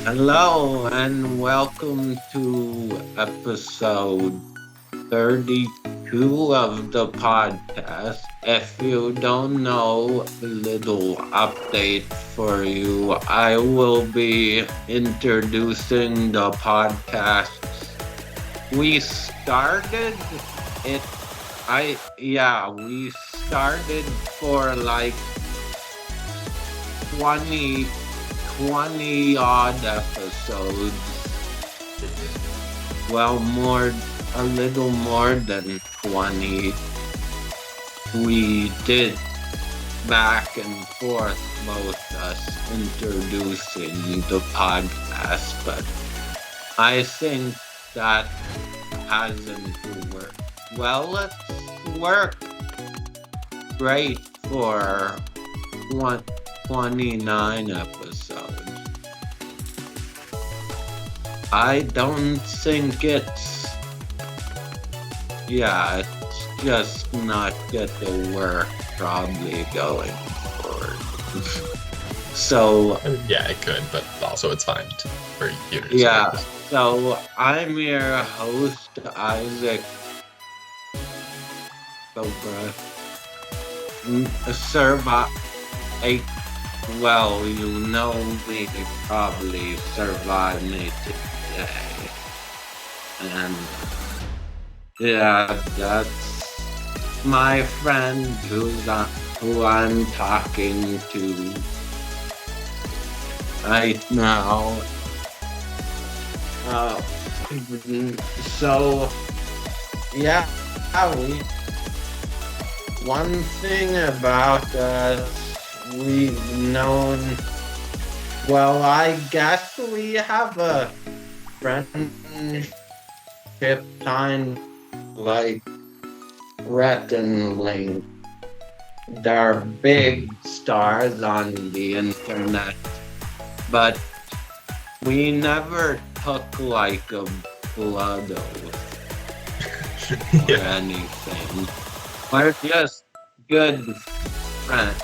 Hello and welcome to episode 32 of the podcast. If you don't know, a little update for you. I will be introducing the podcast. We started it, we started for like 20 20 odd episodes. Well, a little more than 20. We did back and forth, both us introducing the podcast, but I think that hasn't worked. Well, let's work great for 29 episodes. I don't think it's just not gonna work probably going forward. So, Yeah, it could, but also it's fine for you to yeah, say. so I'm your host, Isaac Cobra. Well, you know me probably survive me today. And yeah, that's my friend who I'm talking to right now. Uh, so, yeah, we, one thing about us, we've known, well, I guess we have a friendship kind like Rhett and Link. They're big stars on the internet, but we never took like a blood oath or Yeah, anything. We're just good friends.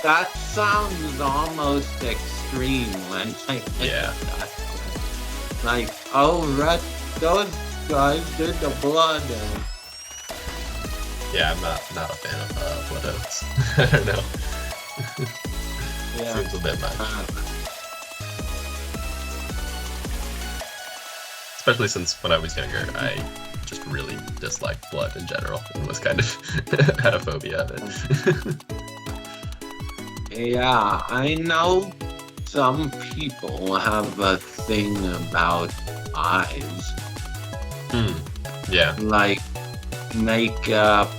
That sounds almost extreme when I think yeah, that. Like, oh, those guys did the blood oath. yeah. I'm not a fan of blood oaths. I don't know. Yeah. Seems a bit much, especially since when I was younger, I just really disliked blood in general and was kind of had a phobia of it. Yeah, I know some people have a thing about eyes, Yeah, like makeup,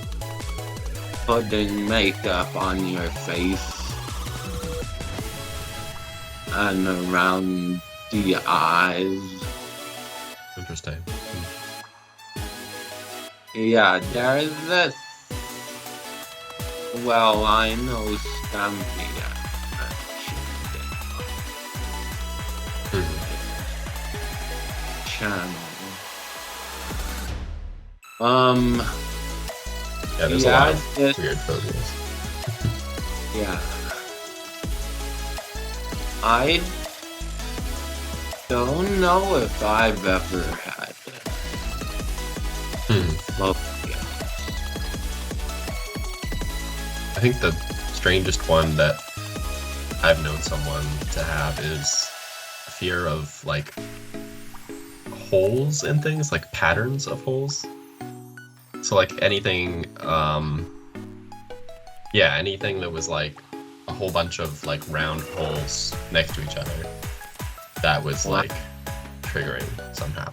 putting makeup on your face and around the eyes. interesting. Yeah, there's this. Well, I know Stampy mentioned it on his channel. Yeah, there's a lot of weird phobias. Yeah. I don't know if I've ever had it. Phobia. I think the strangest one that I've known someone to have is a fear of like holes in things, like patterns of holes. So like anything, anything that was like a whole bunch of like round holes next to each other, that was like triggering somehow,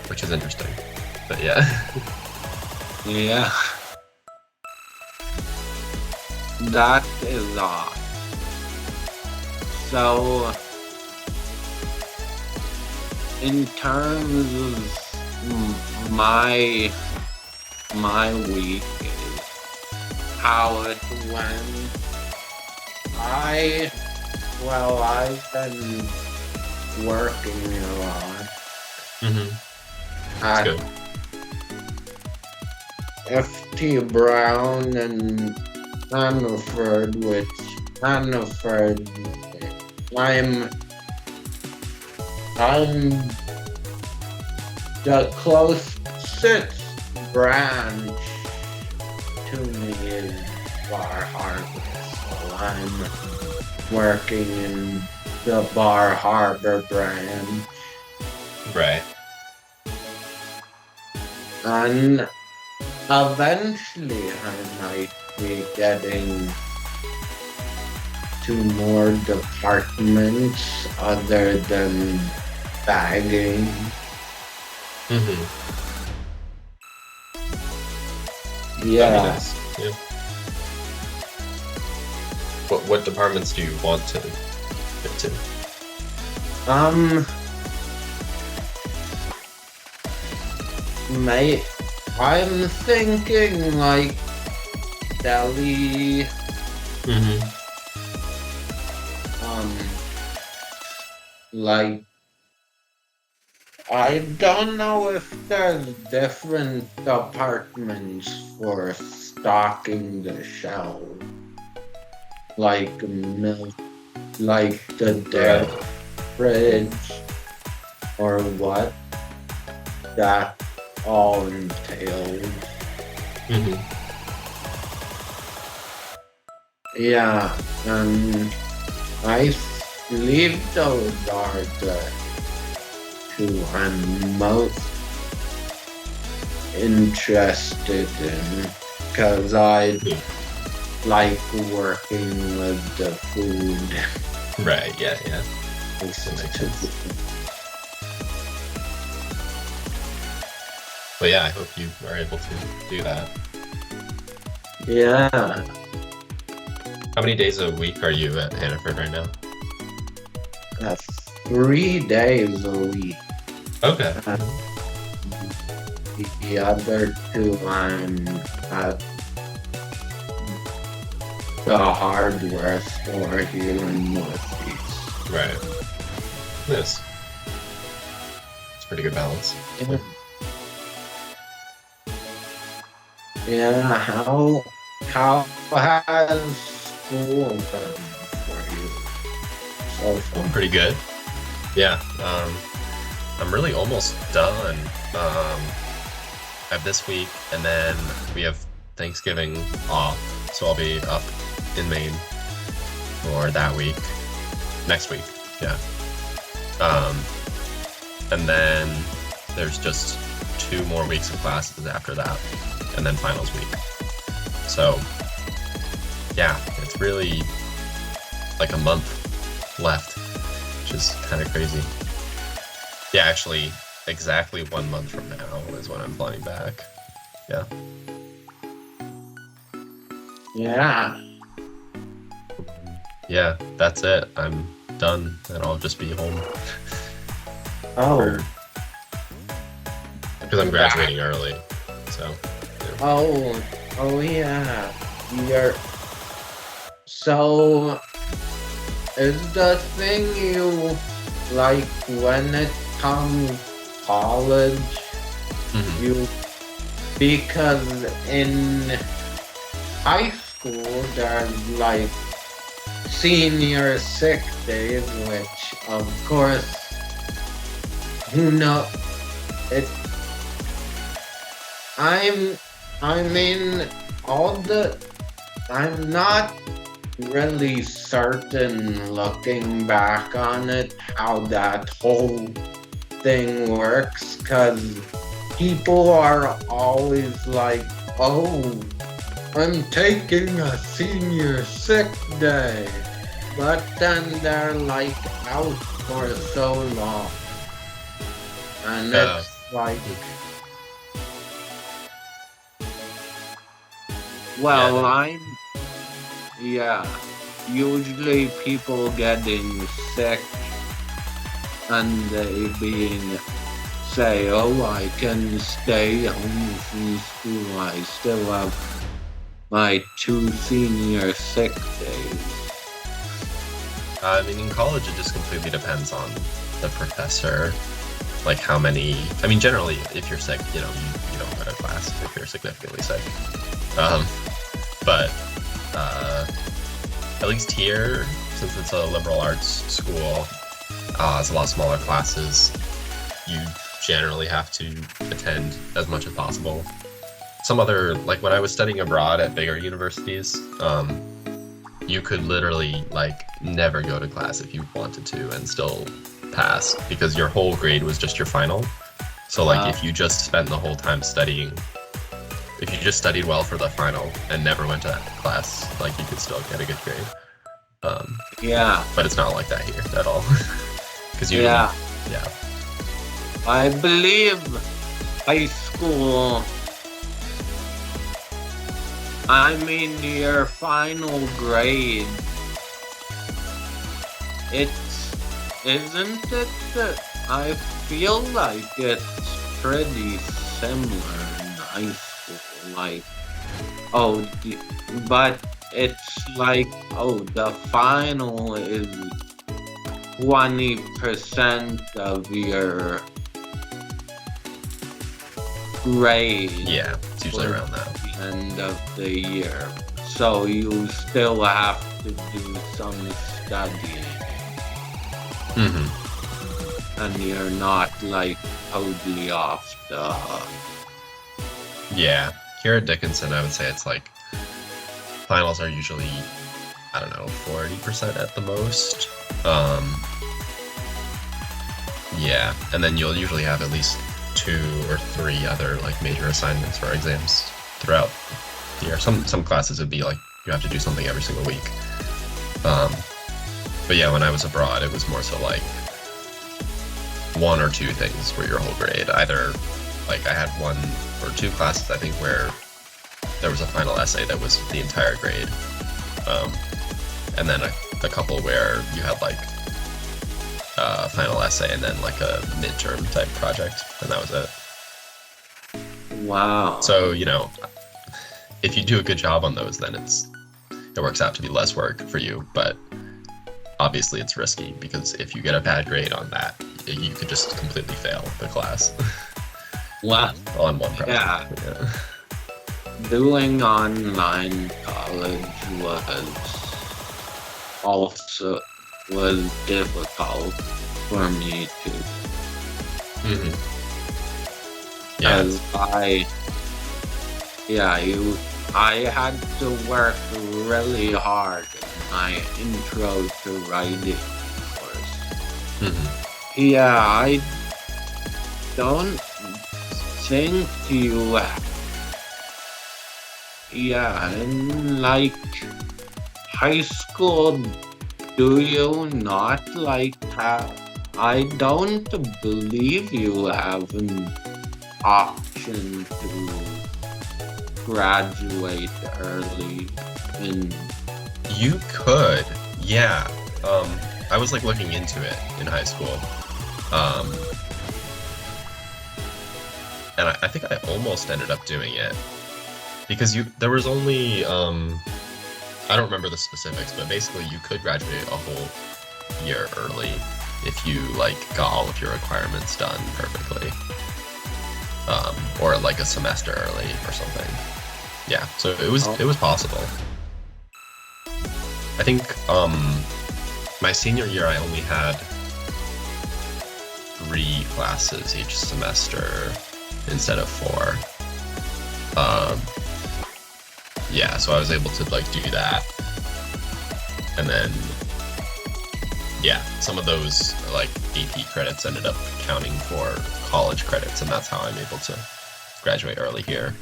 which is interesting. But yeah. Yeah. That is odd. So, in terms of my week is how it went. I've been working a lot That's at good. FT Brown and Hannaford, which Hannaford I'm I'm the closest branch to me is Bar Harbor. So I'm working in the Bar Harbor branch. Right. And eventually I might be getting to more departments other than bagging. Mm-hmm. That'd be Yeah. nice. Yeah. What departments do you want to get to? Um, mate, I'm thinking like deli, Mm-hmm. um, like I don't know if there's different departments for stocking the shelves, like milk, like the dairy Right. fridge, or what that all entails. Mm-hmm. Yeah, I believe those are the two I'm most interested in because I like working with the food. Right. Yeah. Yeah. It's That makes too- sense. But yeah, I hope you are able to do that. Yeah, How many days a week are you at Hannaford right now? that's 3 days a week. Okay. Uh, the other two I'm at the hardware store here in Northeast. Right. Yes. It's a pretty good balance. Yeah. Yeah, how has school been for you so far? Pretty good. Yeah. I'm really almost done. I have this week, and then we have Thanksgiving off, so I'll be up in Maine for that week. Next week, yeah. And then there's just 2 more weeks of classes after that, and then finals week. So, yeah, it's really like a month left, which is kind of crazy. Yeah, actually, exactly 1 month from now is when I'm flying back. Yeah. Yeah, Yeah, that's it. I'm done, and I'll just be home oh, because I'm graduating early. So, oh yeah. You're so is the thing you like when it comes college, mhm. you because in high school there's like senior sick days, which of course who know it. I mean all the I'm not really certain looking back on it how that whole thing works because people are always like, oh, I'm taking a senior sick day. But then they're like out for so long. And it's like, well, yeah, usually people getting sick and they being say, oh, I can stay home from school. I still have my 2 senior sick days. I mean, in college, it just completely depends on the professor. Like how many. I mean, generally, if you're sick, you don't go to class if you're significantly sick. But at least here, since it's a liberal arts school, it's a lot smaller classes. You generally have to attend as much as possible. Some other, like when I was studying abroad at bigger universities, you could literally like never go to class if you wanted to and still pass because your whole grade was just your final. So like if you just spent the whole time studying, if you just studied well for the final and never went to class, like you could still get a good grade. Yeah. But it's not like that here at all. Because you, Yeah. yeah. I believe high school, I mean, your final grade, isn't it that I feel like it's pretty similar in high school, like, but it's like, the final is 20% of your grade. Yeah, it's usually for around that. the end of the year. So you still have to do some studying. Mm-hmm. And you're not like totally off the hook. Yeah. Here at Dickinson, I would say it's like finals are usually, I don't know, 40% at the most. Yeah, and then you'll usually have at least 2 or 3 other like major assignments or exams throughout the year. Some classes would be like you have to do something every single week. But yeah, when I was abroad, it was more so like 1 or 2 things for your whole grade. Either like I had 1 or 2 classes I think where there was a final essay that was the entire grade, and then a couple where you had like a final essay and then like a midterm type project, and that was it. Wow. So if you do a good job on those, then it works out to be less work for you, but obviously it's risky because if you get a bad grade on that, you could just completely fail the class. Wow. On one project. Yeah. Doing online college was difficult for me too. Mm-hmm. Yeah. I had to work really hard in my intro to writing course. Mm-hmm. Yeah, I don't think in like high school, do you not like have, I don't believe you have an option to graduate early in. You could, yeah. I was like looking into it in high school. And I think I almost ended up doing it because there was only I don't remember the specifics, but basically you could graduate a whole year early if you like got all of your requirements done perfectly, or like a semester early or something. Yeah, so it was possible. I think my senior year I only had 3 classes each semester instead of 4. Yeah, so I was able to like do that, and then yeah, some of those like AP credits ended up counting for college credits, and that's how I'm able to graduate early here.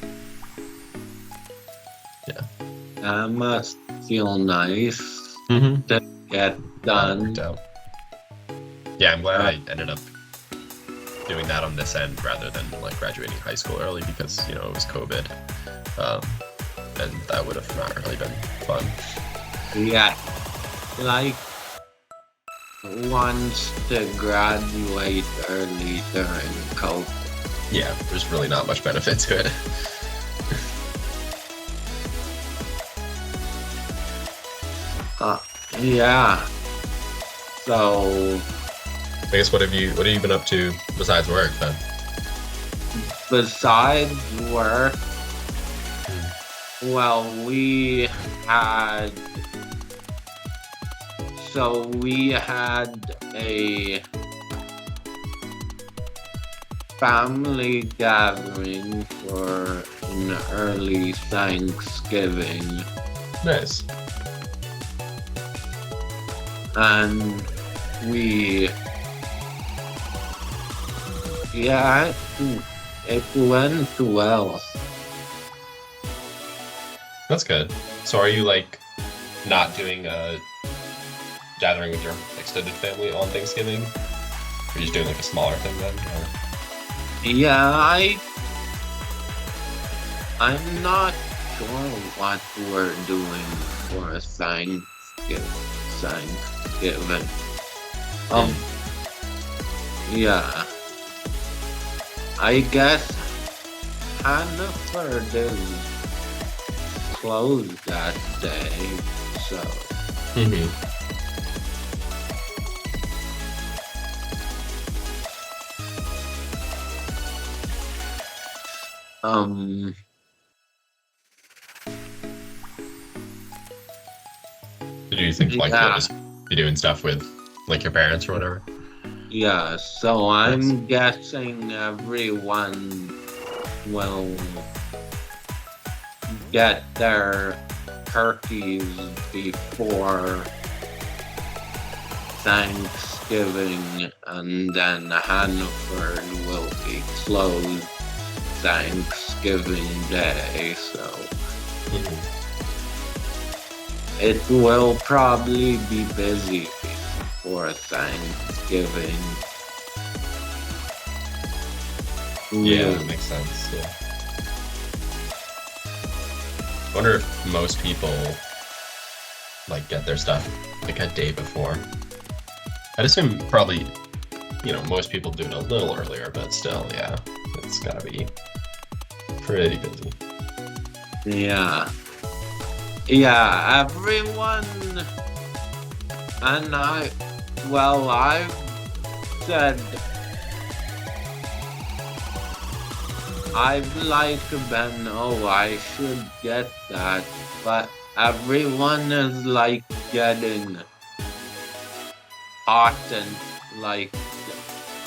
Yeah, That must feel nice mm-hmm. to get done. Yeah, I'm glad I ended up doing that on this end rather than like graduating high school early because it was COVID, and that would have not really been fun. Yeah, like wants to graduate early during COVID. Yeah, there's really not much benefit to it. Yeah. So I guess what have you been up to besides work then? besides work, well, we had so we had a family gathering for an early Thanksgiving, Nice. and we, yeah, it went well. That's good. So are you like not doing a gathering with your extended family on Thanksgiving? Or just doing like a smaller thing then? Or... Yeah, I'm not sure what we're doing for Thanksgiving. Um, yeah, I guess Hannaford is closed that day, so Mm-hmm. um, Do you think like you'll yeah, just be doing stuff with like your parents or whatever? yeah. So Nice. I'm guessing everyone will get their turkeys before Thanksgiving, and then Hannaford will be closed Thanksgiving Day, so Mhm. it will probably be busy before Thanksgiving. Yeah, Really. that makes sense. Yeah. I wonder if most people like get their stuff like a day before. I'd assume probably, most people do it a little earlier, but still, yeah, it's gotta be pretty busy. Yeah. Yeah, everyone and I've said I've like been, oh, I should get that, but everyone is like getting hot and like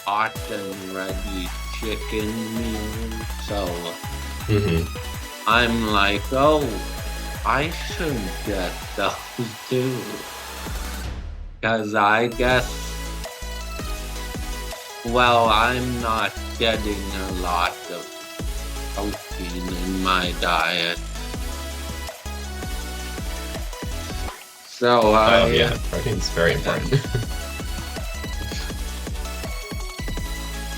hot and ready chicken meal, so Mm-hmm. I'm like, oh, I should get those too. Cause I guess, well, I'm not getting a lot of protein in my diet. So Oh yeah, protein's very important.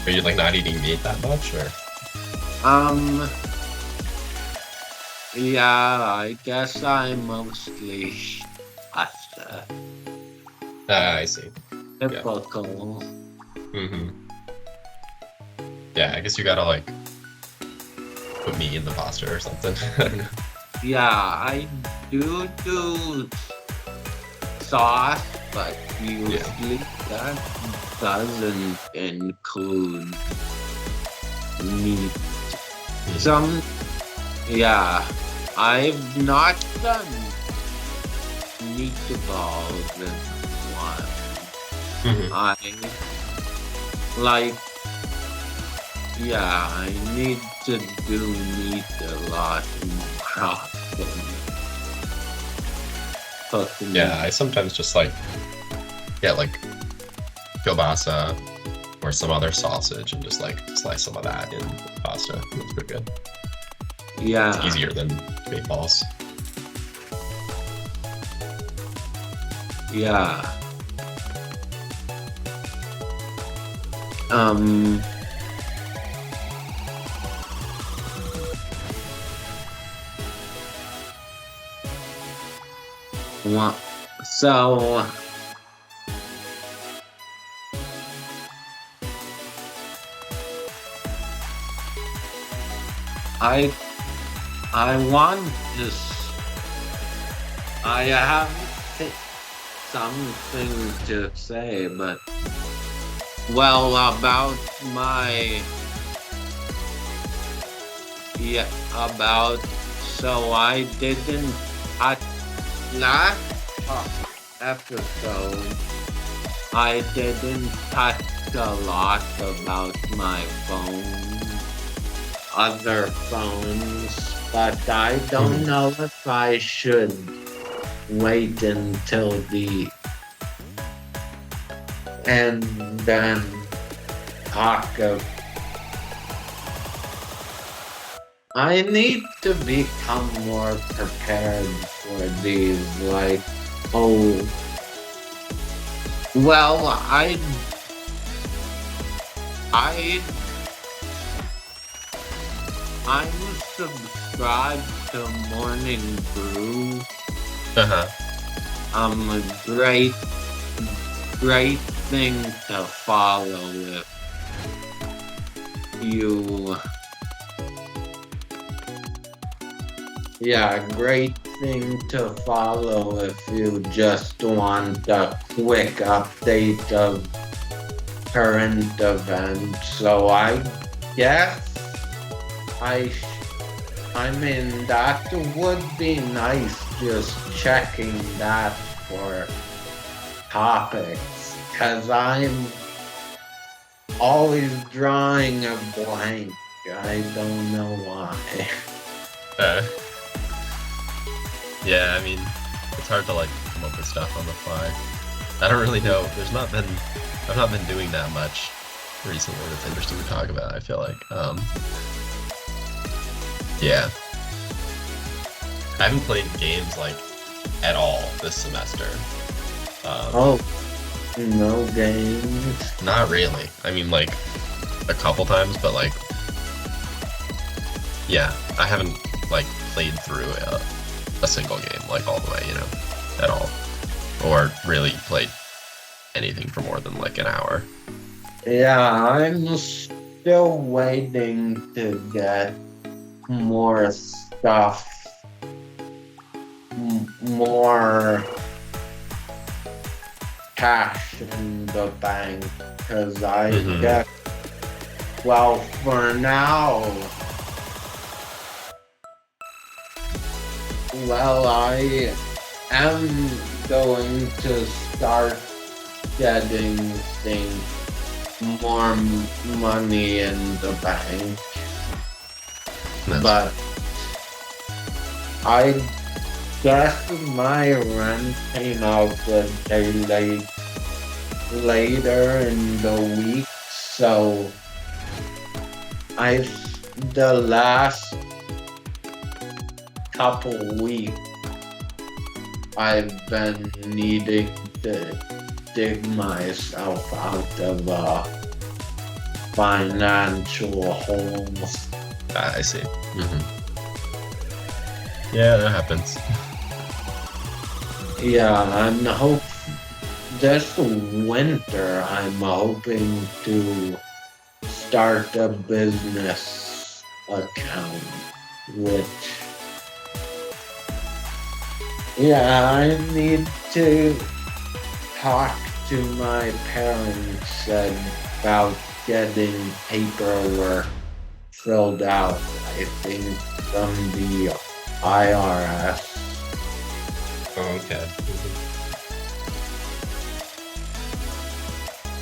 Are you like not eating meat that much, or? um, yeah, I guess I'm mostly pasta. I see. Yeah. Typical. Mm-hmm. Yeah, I guess you gotta like put meat in the pasta or something. I don't know. Yeah, I do sauce, but usually that doesn't include meat. Some, yeah, I've not done meatballs in a while. Mhm. I like, yeah, I need to do meat a lot more often. Cook meat. Yeah, I sometimes just like get like kielbasa or some other sausage and just like slice some of that in pasta. That's pretty good. Yeah. It's easier than meatballs. Yeah. Um. Well, so I I want this. I have something to say, but well, about my yeah, about so I didn't at last episode, I didn't touch a lot about my phone, other phones, but I don't Mhm. know if I should wait until the end then talk of. I need to become more prepared for these, like, oh, well, I, I'm subscribed to Morning Brew. Uh-huh. A great thing to follow if you, yeah, great thing to follow if you just want a quick update of current events. So I guess I I mean, that would be nice just checking that for topics, because I'm always drawing a blank. I don't know why. Uh, yeah, I mean, it's hard to like come up with stuff on the fly. I don't really know. I've not been doing that much recently that's interesting to talk about, I feel like. Yeah. I haven't played games like at all this semester. Oh, no games. Not really. I mean, like a couple times, but like, yeah, I haven't like played through a single game like all the way, you know, at all, or really played anything for more than like an hour. Yeah, I'm still waiting to get more stuff, more cash in the bank, because I Mhm. guess, well, for now, well, I am going to start getting things, more money in the bank, Nice. but I guess my rent came out a day later in the week, so I the last couple weeks I've been needing to dig myself out of a financial hole. I see. Yeah, that happens. Yeah, this winter I'm hoping to start a business account, which, yeah, I need to talk to my parents about getting paperwork filled out, I think, from the IRS. Oh, okay.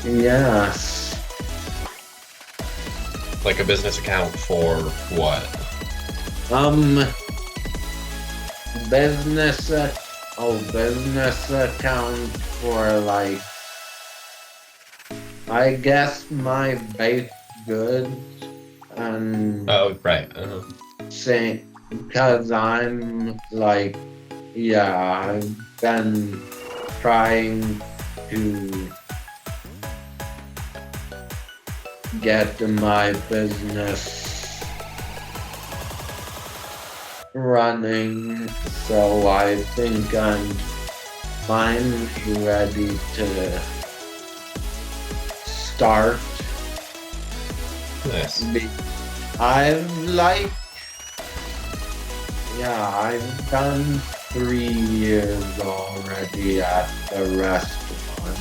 Yes. Like a business account for what? Business, business account for, like, I guess my baked goods, and Oh, right. Uh-huh. say, because I'm like, yeah, I've been trying to get my business running, so I think I'm finally ready to start. Nice. I've like, yeah, I've done 3 years already at the restaurant.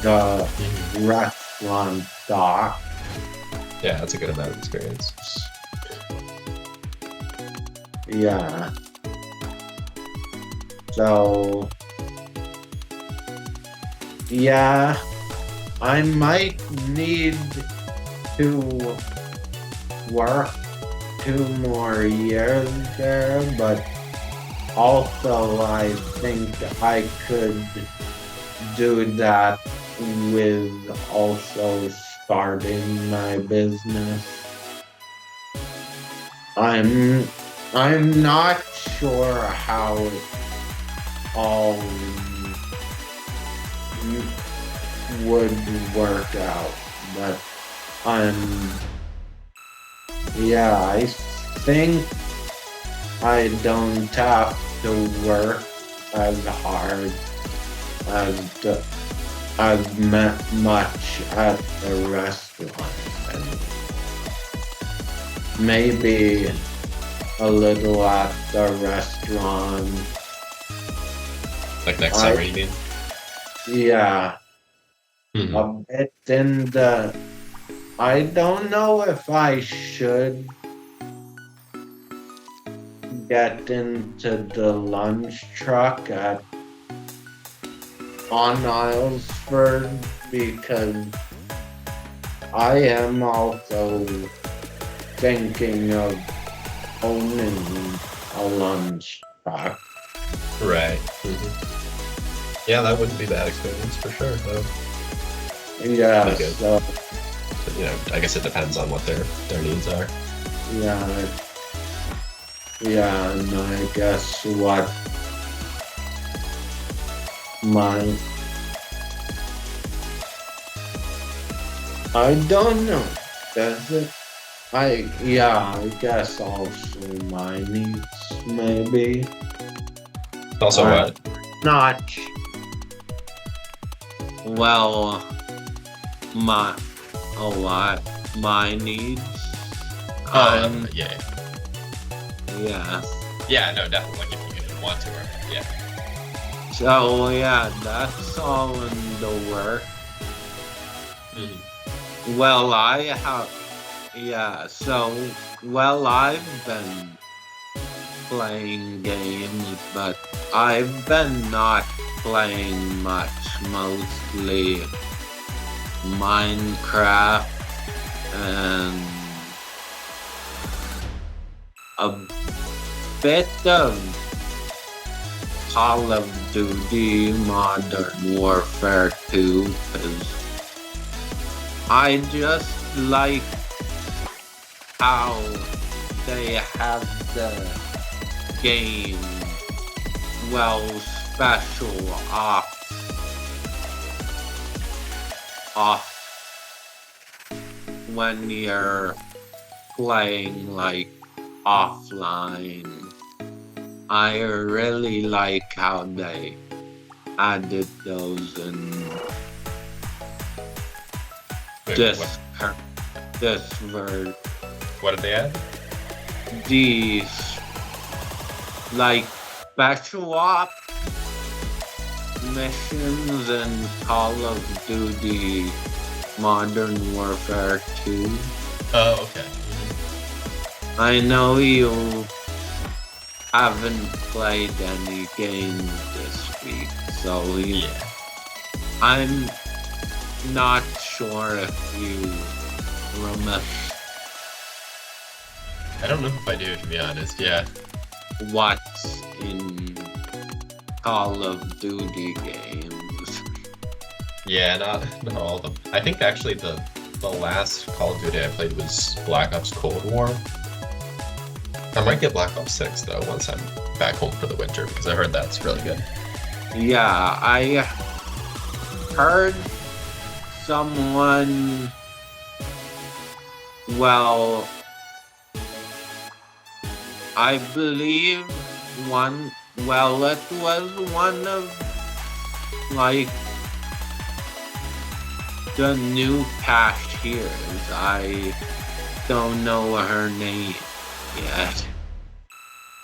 The Mhm. restaurant dock. Yeah, that's a good amount of experience. Yeah. So, yeah, I might need to work 2 more years there, but also I think I could do that with also starting my business. I'm I'm not sure how it all would work out, but I'm yeah, I think I don't have to work as hard as much at the restaurant. And maybe a little at the restaurant. Like next I summer, you mean? yeah, Hmm. a bit in the. I don't know if I should get into the lunch truck at on Islesford because I am also thinking of owning a lunch truck. Right. Yeah, that wouldn't be a bad experience for sure. That would Yeah, be good. so But, I guess it depends on what their needs are. yeah, yeah, and I guess what my I don't know. Does it? I guess also my needs maybe. Also, I'm what? not. Well, my a lot. My needs. Oh, I'm yeah. yes. Yeah, no, definitely. Like if you want to, or yeah. So yeah, that's all in the work. Hmm. Well, I have. Yeah. So well, I've been playing games, but I've been not playing much. Mostly Minecraft and a bit of Call of Duty Modern Warfare 2, because I just like how they have the game, well, special off when you're playing like offline. I really like how they added those in Wait, this this ver what did they add? these like special op missions in Call of Duty Modern Warfare 2. Oh, okay. I know you haven't played any games this week, so Yeah. I'm not sure if you remember I don't know if I do, to be honest. Yeah. what's in Call of Duty games. Yeah, not all of them. I think actually the last Call of Duty I played was Black Ops Cold War. I might get Black Ops 6 though once I'm back home for the winter because I heard that's really good. Yeah, I heard someone, well, I believe it was one of like the new cashiers. I don't know her name yet,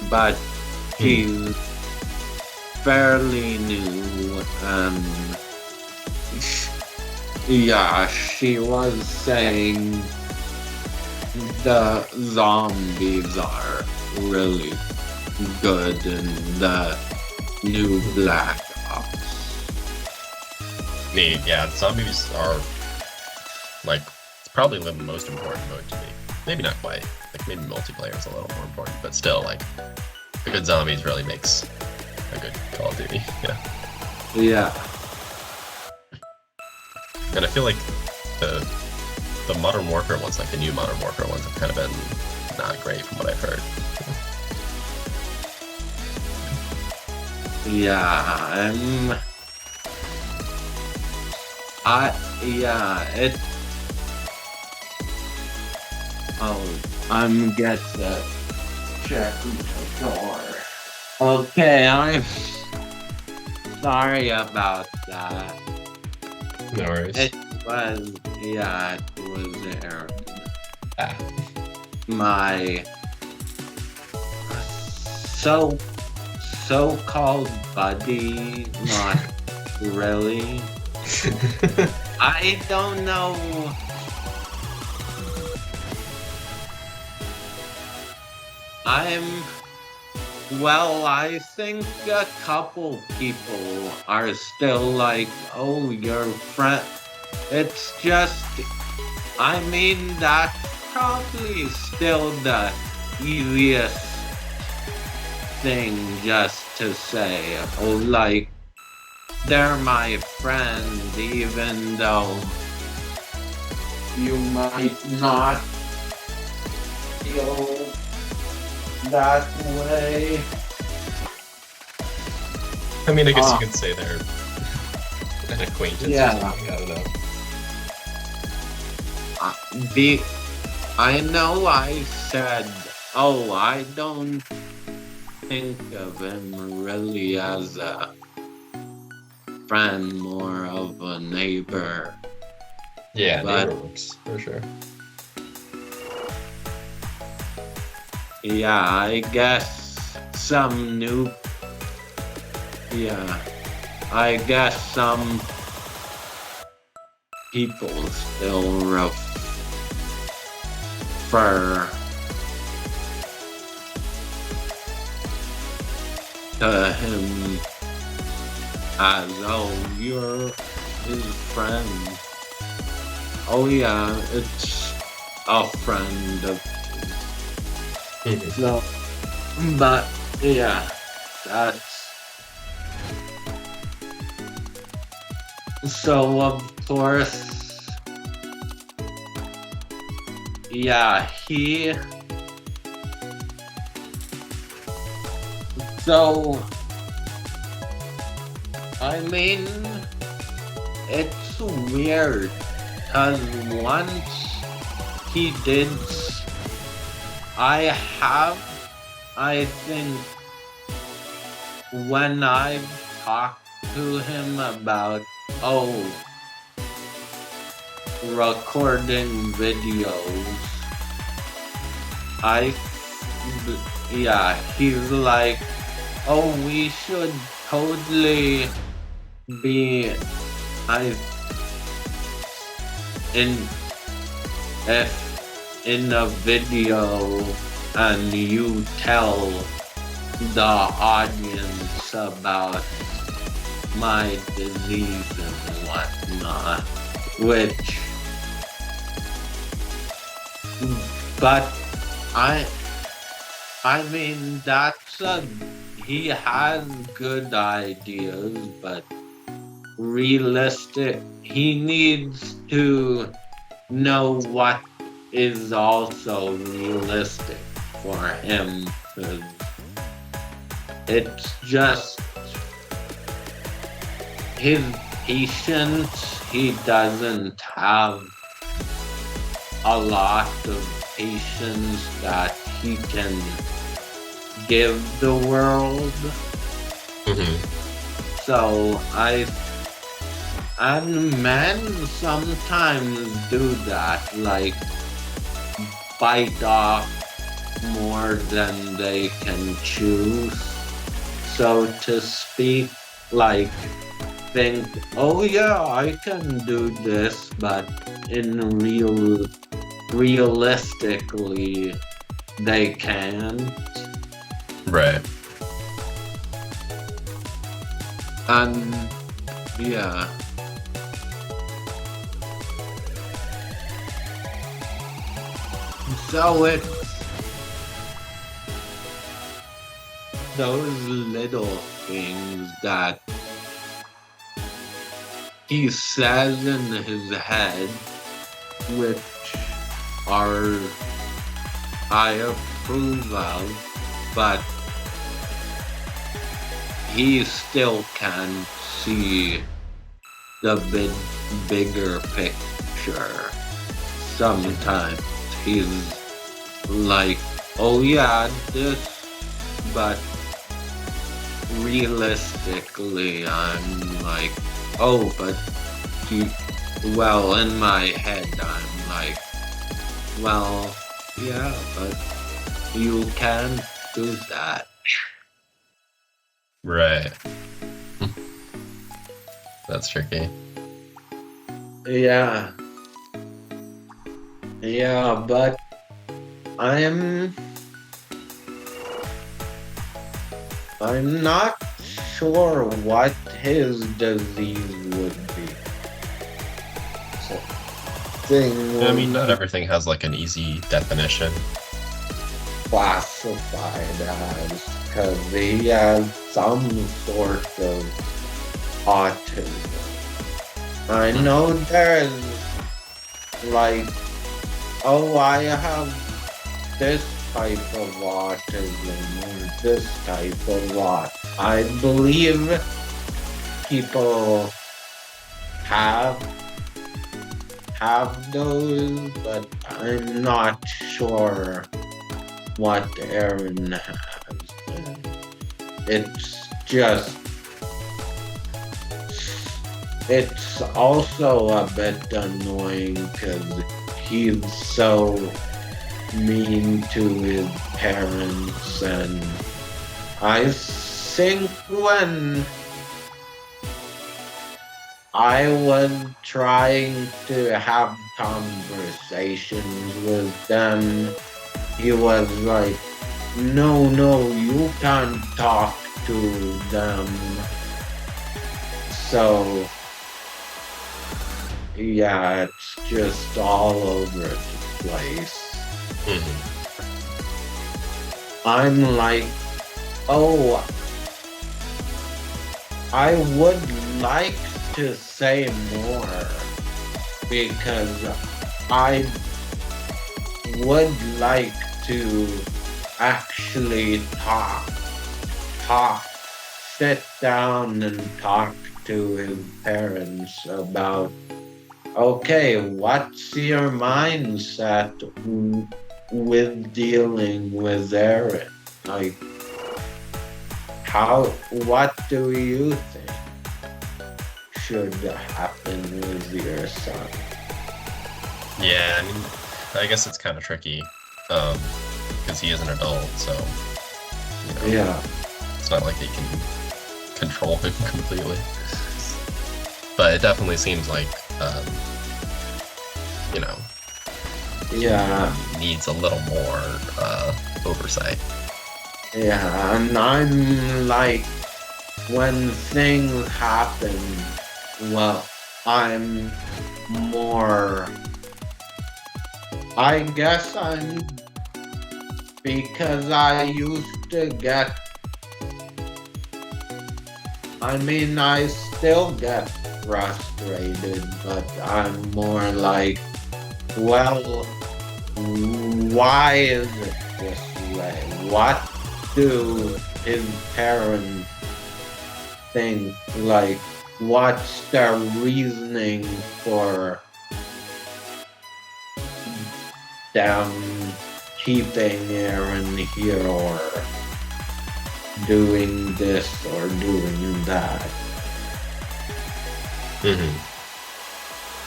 but she's fairly new, and yeah, she was saying the zombies are really good, and that new Black Ops. Neat. Yeah, zombies are like it's probably the most important mode to me. Maybe not quite. Like maybe multiplayer is a little more important, but still, like a good zombies really makes a good Call of Duty. Yeah. Yeah. And I feel like the Modern Warfare ones, like the new Modern Warfare ones, have kind of been not great from what I've heard. Yeah, it. Oh, I'm get the check the door. Okay, I'm sorry about that. No worries. It was, yeah, it was there. Ah. My so-called buddy, not really. I don't know. I think a couple people are still like, oh, your friend. It's just, I mean, that's probably still the easiest thing just to say. Oh, like, they're my friend, even though you might not feel that way. I mean, I guess you could say they're an acquaintance. Yeah. Or something. I don't know. I know I said, oh, I don't think of him really as a friend, more of a neighbor. Yeah, But- neighbor works for sure. Yeah, I guess some new. Yeah, I guess some people still refer to him as, oh, you're his friend. Oh, yeah, it's a friend of his. No, but yeah, that's. So, of course, yeah, so, I mean, it's weird, cause once he did, I think, when I've talked to him about, oh, recording videos, he's like, oh, we should totally be, if in a video and you tell the audience about my disease and whatnot, but I mean, he has good ideas, but he needs to know what is also realistic for him, because it's just his patience. He doesn't have a lot of patience that he can give the world. So and men sometimes do that, like bite off more than they can chew, so to speak, like think, oh yeah, I can do this, but realistically, they can't. Right. And yeah, so it's those little things that he says in his head, which are I approve of, but he still can see the bigger picture. Sometimes he's like, oh yeah, this, but realistically, I'm like, oh, but you, well, in my head, I'm like, well, yeah, but you can do that. Right. That's tricky. Yeah, yeah, but I'm I'm not sure what his disease would be. So, thing I mean, would not be everything has like an easy definition. classified as because he has some sort of autism. I Hmm. know there's like, oh, I have this type of autism or this type of I believe people have those, but I'm not sure what Aaron has. It's just it's also a bit annoying because he's so mean to his parents, and I think when I was trying to have conversations with them, he was like, no, no, you can't talk to them. So, yeah, it's just all over the place. Hmm. I'm like, oh, I would like to say more because I would like to actually talk, sit down and talk to his parents about, okay, what's your mindset with dealing with Aaron? Like, what do you think should happen with your son? Yeah, I mean, I guess it's kind of tricky because he is an adult, so you know, Yeah, it's not like he can control him completely. But it definitely seems like you know, yeah, he needs a little more oversight. yeah. And I'm like, when things happen, well, I'm more. I guess I'm because I used to get. I mean, I still get frustrated, but I'm more like, well, why is it this way? What do his parents think? Like, what's their reasoning for them keeping Aaron here or doing this or doing that?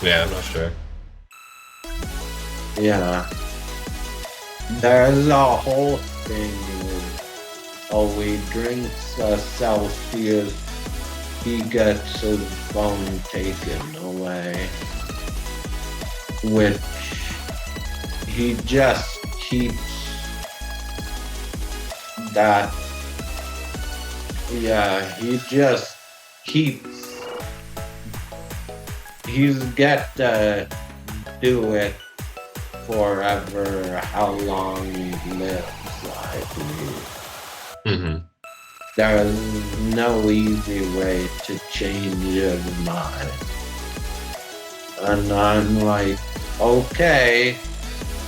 Yeah, I'm not sure. Yeah. There's a whole thing with, oh, he drinks a Celsius, he gets his phone taken away, which he just keeps that, yeah, he just keeps he's get to do it forever how long he lives, I believe. Mm-hmm. There's no easy way to change his mind. And I'm like, okay,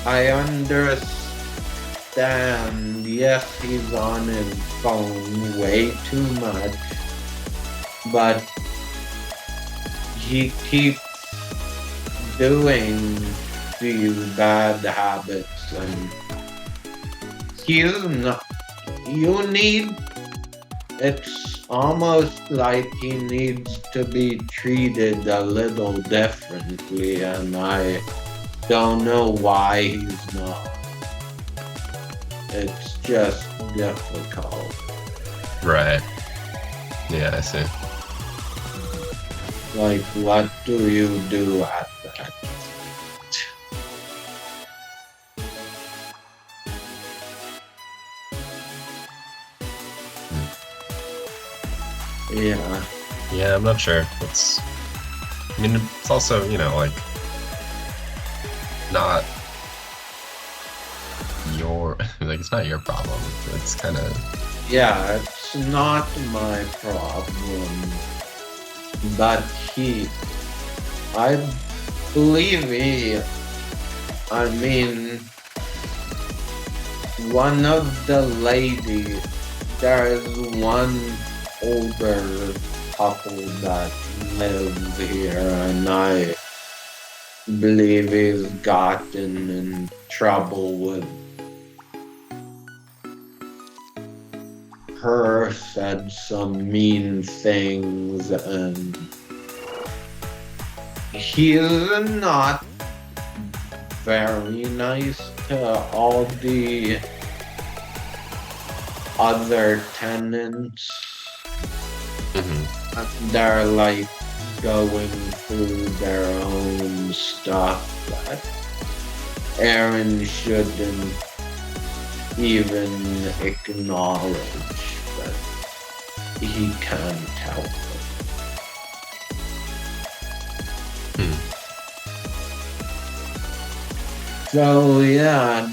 I understand. Yes, he's on his phone way too much, but he keeps doing these bad habits, and he's not. You need. It's almost like he needs to be treated a little differently, and I don't know why he's not. It's just difficult. Right. Yeah, I see. Like, what do you do at that? Yeah. Yeah, I'm not sure. It's. I mean, it's also, you know, like, not your. Like, it's not your problem. It's kind of. Yeah, it's not my problem. But I believe I mean, one of the ladies, there is one older couple that lives here, and I believe he's gotten in trouble with her, said some mean things, and he's not very nice to all the other tenants. Mm-hmm. And they're like going through their own stuff that Aaron shouldn't even acknowledge, but he can't help it. So yeah,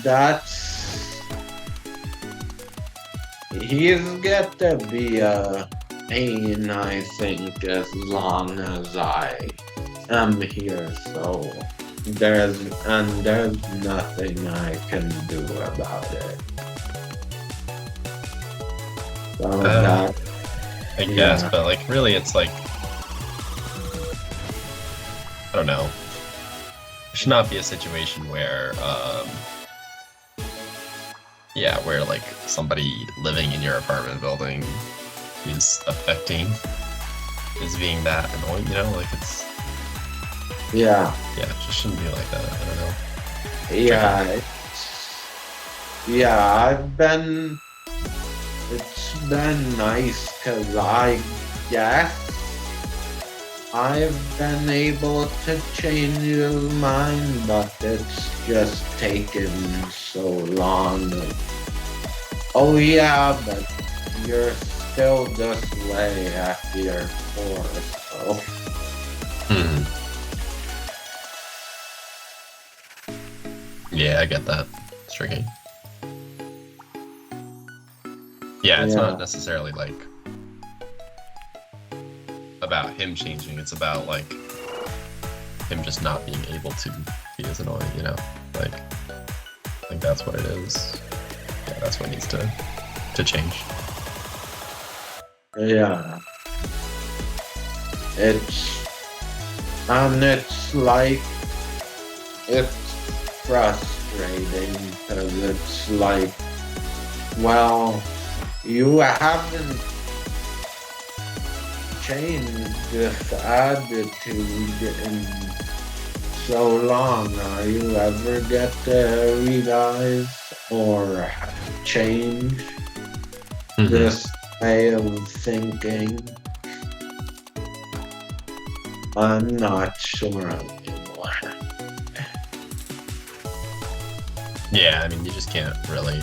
he's got to be a pain, I think, as long as I am here. So there's nothing I can do about it. So I guess, but like, really, it's like, I don't know. It should not be a situation where, where like somebody living in your apartment building is being that annoying, you know? Like, it's. Yeah, Yeah, it just shouldn't be like that. I don't know. It's been nice because I guess I've been able to change his mind, but it's just taken so long. Oh yeah, but you're still this way after your course, so. Yeah, I get that. It's tricky. Yeah, it's not necessarily like about him changing. It's about like him just not being able to be as annoying, you know? Like, I think that's what it is. Yeah, that's what needs to change. Yeah. It's like, it's frustrating because it's like, well, you haven't changed this attitude in so long. Are you ever get to realize or change this way of thinking? I'm not sure anymore. Yeah, I mean, you just can't really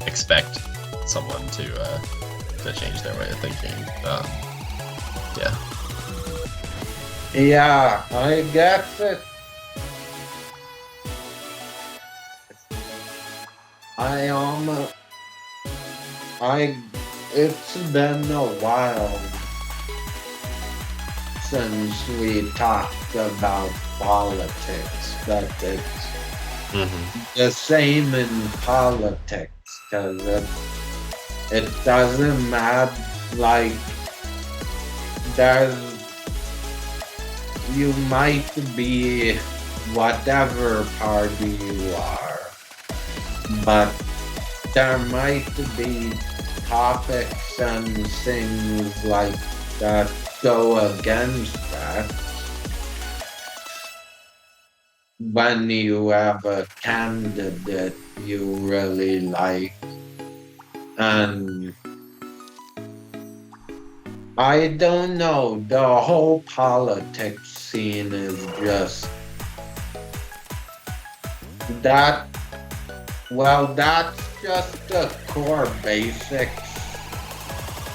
expect someone to to change their way of thinking. Yeah. Yeah, I guess I almost, I, it's been a while since we talked about politics, but it's Mm-hmm. the same in politics, because it doesn't matter, like, there's, you might be whatever party you are, but there might be topics and things like that go against that when you have a candidate you really like. And I don't know, the whole politics scene is just that. Well, that's just the core basics.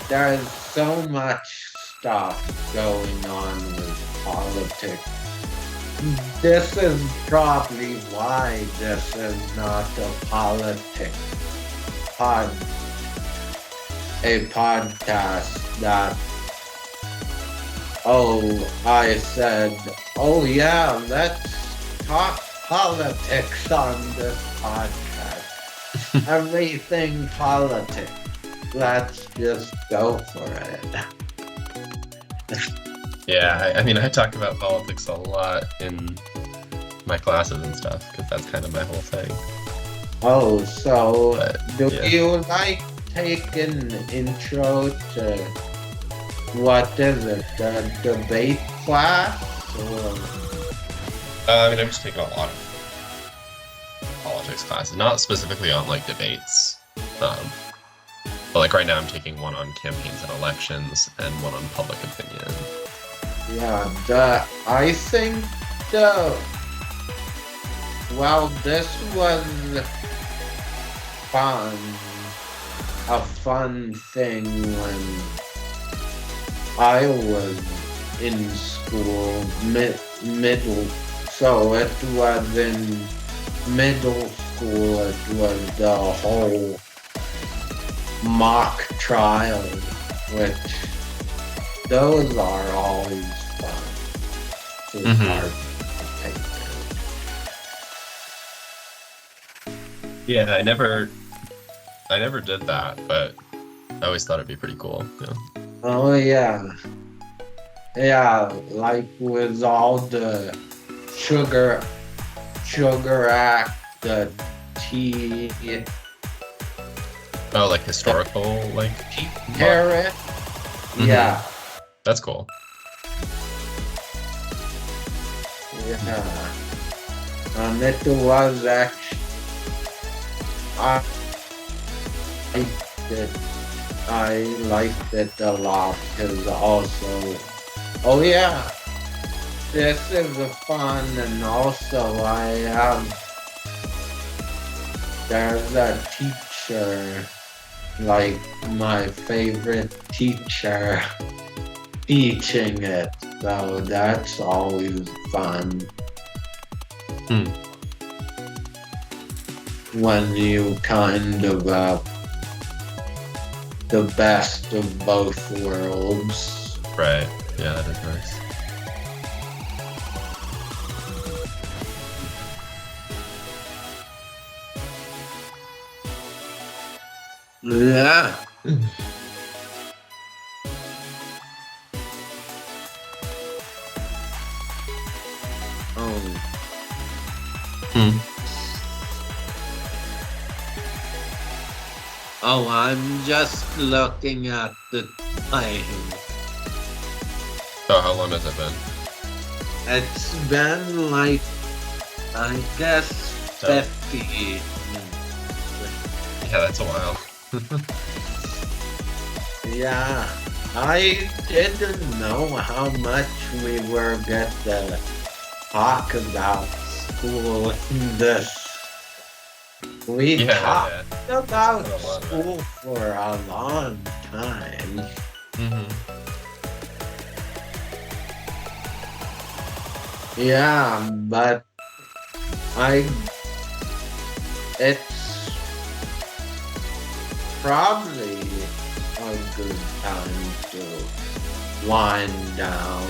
There's so much stuff going on with politics. This is probably why this is not a pod, a podcast that, oh, I said, oh yeah, let's talk politics on this podcast. Everything politics. Let's just go for it. Yeah, I mean, I talk about politics a lot in my classes and stuff because that's kind of my whole thing. Oh, so But, do yeah. you like take an intro to what is it, the debate class? Or I mean, I'm just taking a lot of politics classes, not specifically on like debates. But like right now, I'm taking one on campaigns and elections and one on public opinion. yeah, I think well, this was fun, a fun thing when I was in school, middle, so it was in middle school, it was the whole mock trial, which those are always fun. It's Mhm. hard to take. Yeah, I never did that, but I always thought it'd be pretty cool. Yeah. Oh yeah. Yeah, like with all the sugar act, the tea Oh, like historical, like. carrot. Mhm. Yeah. That's cool. Yeah. And it was actually I liked it a lot because also, oh yeah, this is a fun, and also there's a teacher, like my favorite teacher, teaching it, so that's always fun. Hmm. When you kind of the best of both worlds. Right. Yeah, that is nice. Yeah. Oh. Hmm. Oh, I'm just looking at the time. Oh, how long has it been? It's been like, I guess, So- 50. Yeah, that's a while. Yeah, I didn't know how much we were going to talk about school in this. We Yeah, talked yeah. about That's a lot of it. school for a long time. Mm-hmm. Yeah, but I it's probably a good time to wind down.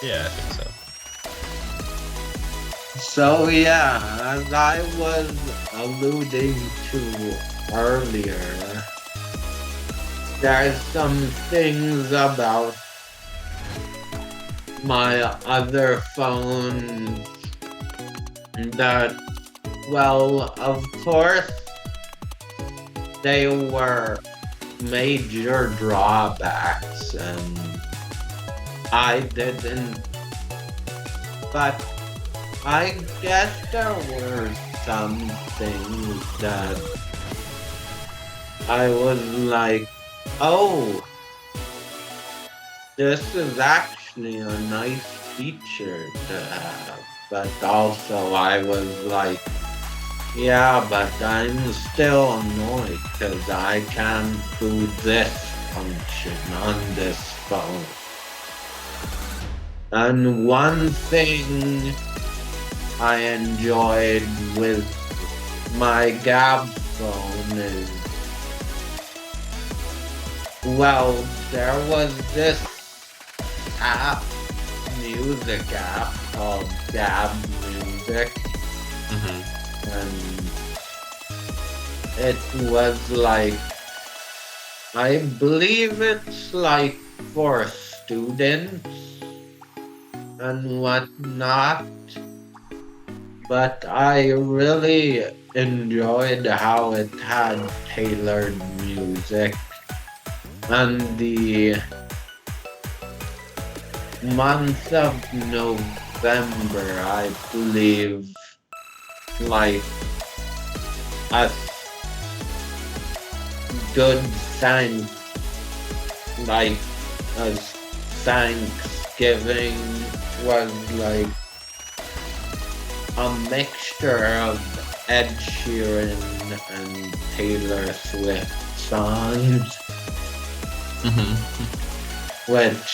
Yeah, I think so. So yeah, as I was alluding to earlier, there's some things about my other phone that, well, of course, they were major drawbacks, and I didn't, but I guess there were some things that I was like, oh, this is actually a nice feature to have. But also, I was like, yeah, but I'm still annoyed because I can't do this function on this phone. And one thing I enjoyed with my Gab phone is, well, there was this app, music app called Gab Music, Mm-hmm. and it was like, I believe it's like for students and whatnot, but I really enjoyed how it had tailored music. And the month of November, I believe, like a good thank, like a Thanksgiving was like a mixture of Ed Sheeran and Taylor Swift songs, Mm-hmm. which,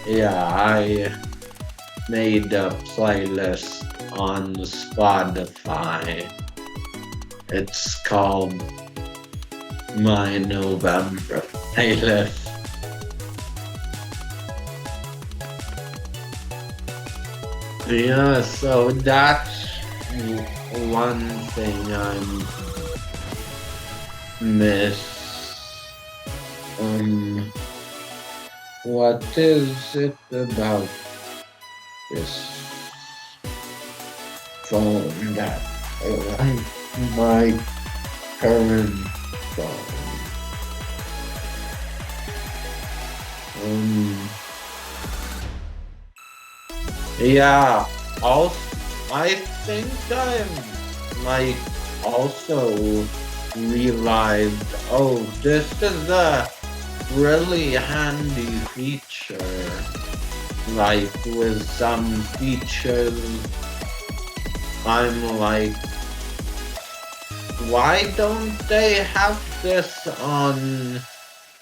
yeah, I made a playlist on Spotify. It's called My November Playlist. Yeah, so that's one thing I miss. Um, what is it about this phone that I like my current phone? Um, yeah, also, I think I've like also realized, oh, this is a really handy feature. Like with some features, I'm like, why don't they have this on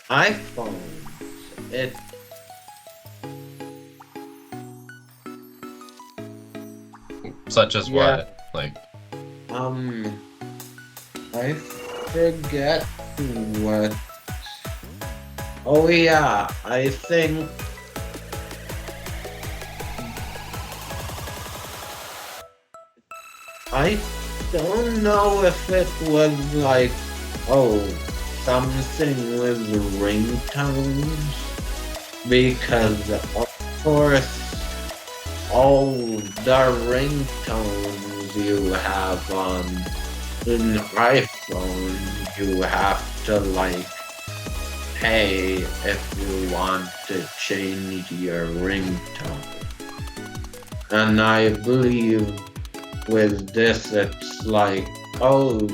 iPhones? It Such as yeah, what? Like, um I forget what. Oh yeah, I think I don't know if it was like, oh, something with ringtones, because of course all the ringtones you have on an iPhone, you have to like pay if you want to change your ringtone. And I believe with this, it's like, oh,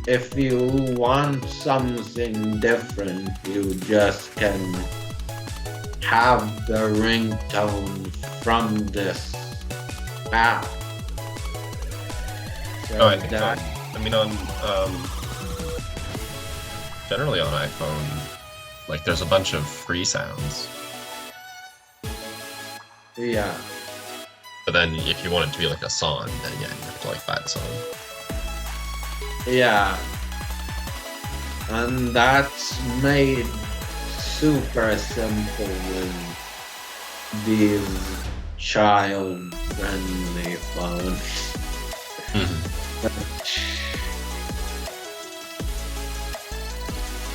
if you want something different, you just can have the ringtone from this app. oh, So I think so. that, I mean, on generally on iPhone, like there's a bunch of free sounds, Yeah. but then if you want it to be like a song, then yeah, you have to like buy the song. Yeah. And that's made super simple with these child-friendly phones.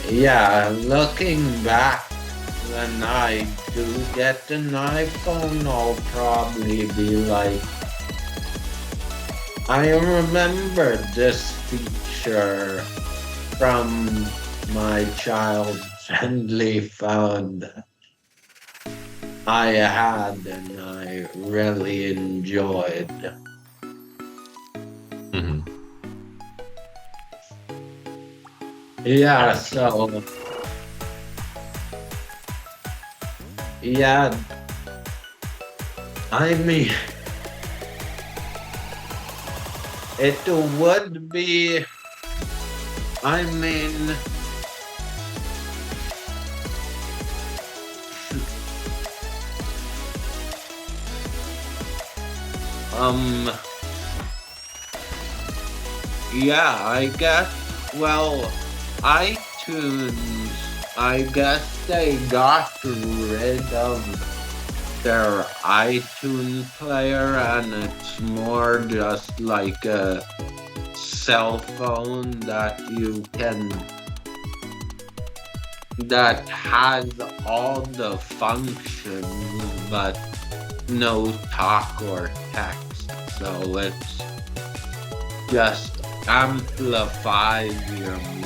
Yeah, looking back, when I do get an iPhone, I'll probably be like, I remember this feature from my child-friendly phone I had and I really enjoyed. Mm-hmm. Yeah, so yeah, I mean, it would be, I mean, um, yeah, I guess, well, iTunes, I guess they got rid of their iTunes player and it's more just like a cell phone that has all the functions but no talk or text. So it's just amplifies your music.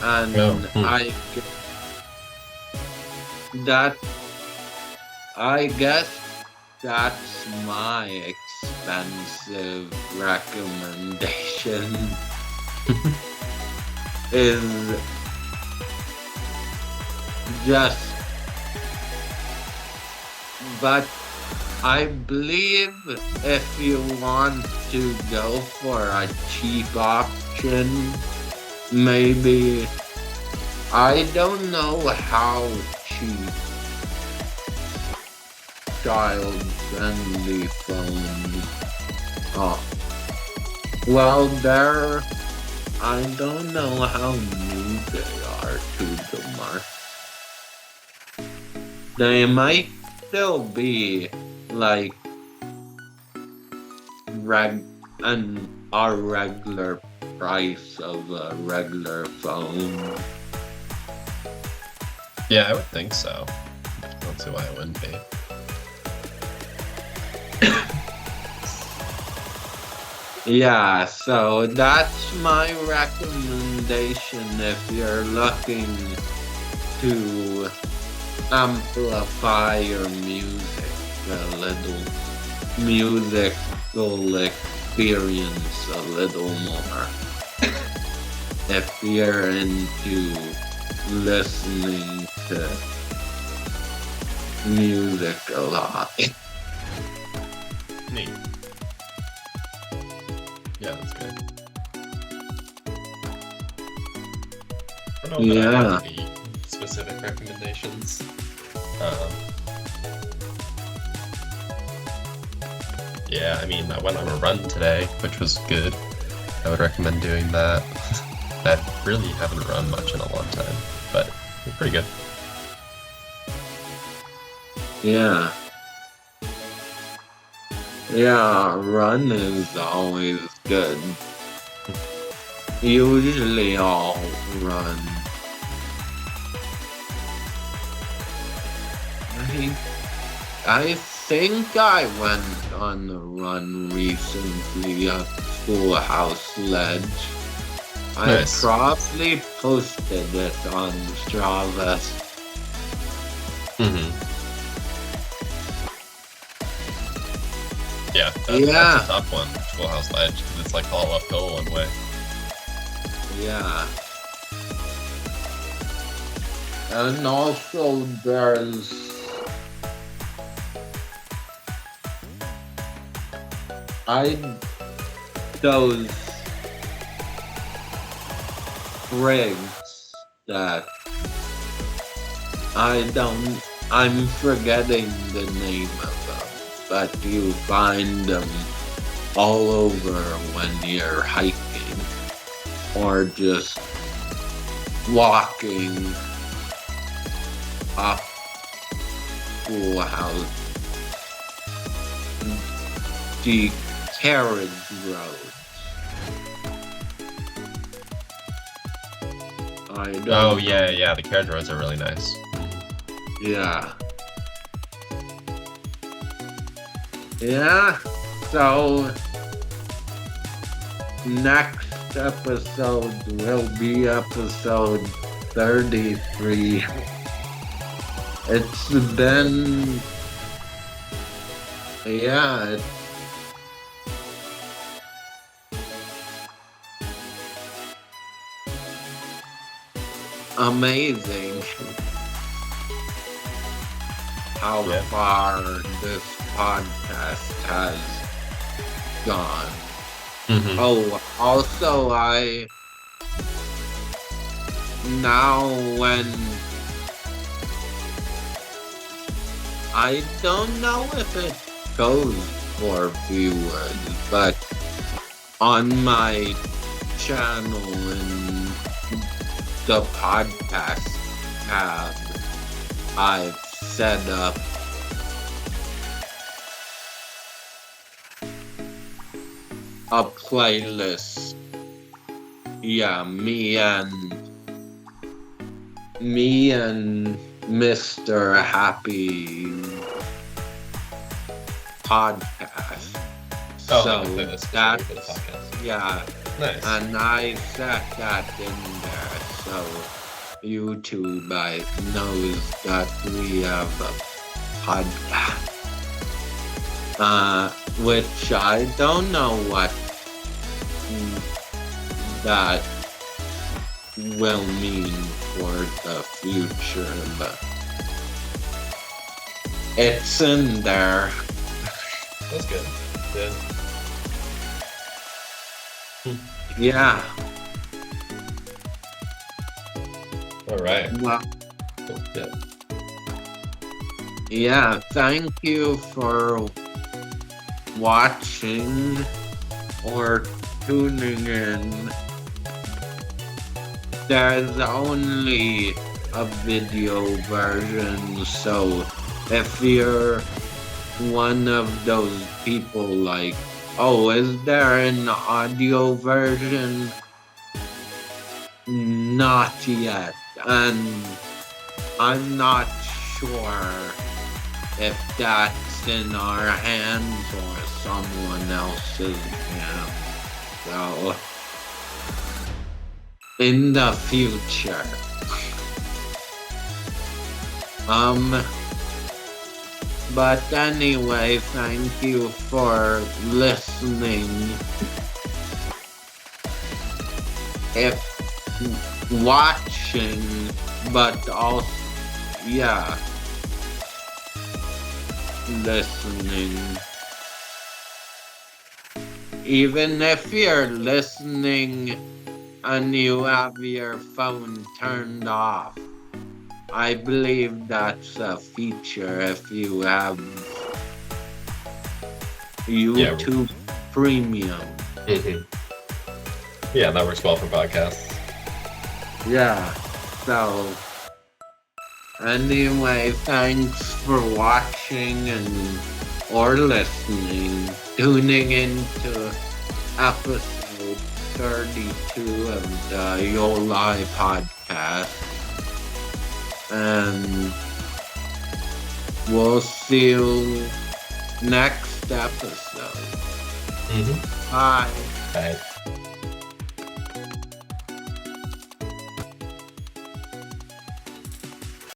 And that I guess that's my expensive recommendation is just, but I believe if you want to go for a cheap option, maybe, I don't know how cheap child-friendly phones are. Well, I don't know how new they are to the market. They might still be like our regular price of a regular phone. Yeah, I would think so. I don't see why it wouldn't be. Yeah, so that's my recommendation if you're looking to amplify your music, a little musical experience a little more. If you're into listening to music a lot. Neat. Yeah, that's good. I don't know if I have any specific recommendations. Yeah, I mean, I went on a run today, which was good. I would recommend doing that. I really haven't run much in a long time, but it's pretty good. Yeah. Yeah, run is always good. Usually I'll run. I think I went on a run recently at Schoolhouse Ledge. Nice. I probably posted it on Strava. Mm-hmm. Yeah, that's a tough one, Schoolhouse Ledge, because it's like all uphill one way. Yeah. And also there's those prince that I'm forgetting the name of them, but you find them all over when you're hiking or just walking up schoolhouse, the carriage road. I don't Oh know. yeah, the carriage roads are really nice. Yeah. Yeah. So next episode will be episode 33. It's been it's amazing how Yeah. far this podcast has gone. Mm-hmm. Oh, also now when I don't know if it goes for viewers, but on my channel in the podcast tab, I've set up a playlist. Yeah, me and Mr. Happy podcast. Oh, So the playlist that's for the podcast. yeah, Nice. and I set that in there so YouTube knows that we have a podcast. Which I don't know what that will mean for the future, but it's in there. That's good. Yeah. Yeah. All right. Well, Cool. Yeah. yeah. Thank you for watching or tuning in. There's only a video version, so if you're one of those people like, oh, is there an audio version? Not yet. And I'm not sure if that's in our hands or someone else's hands. So, in the future. But anyway, thank you for listening. If watching, but also, yeah, listening. Even if you're listening and you have your phone turned off, I believe that's a feature if you have YouTube Premium. Mm-hmm. Yeah, that works well for podcasts. Yeah, so anyway, thanks for watching or listening, tuning into episode 32 of the Yoli podcast. And we'll see you next episode. Mm-hmm. Bye. Bye.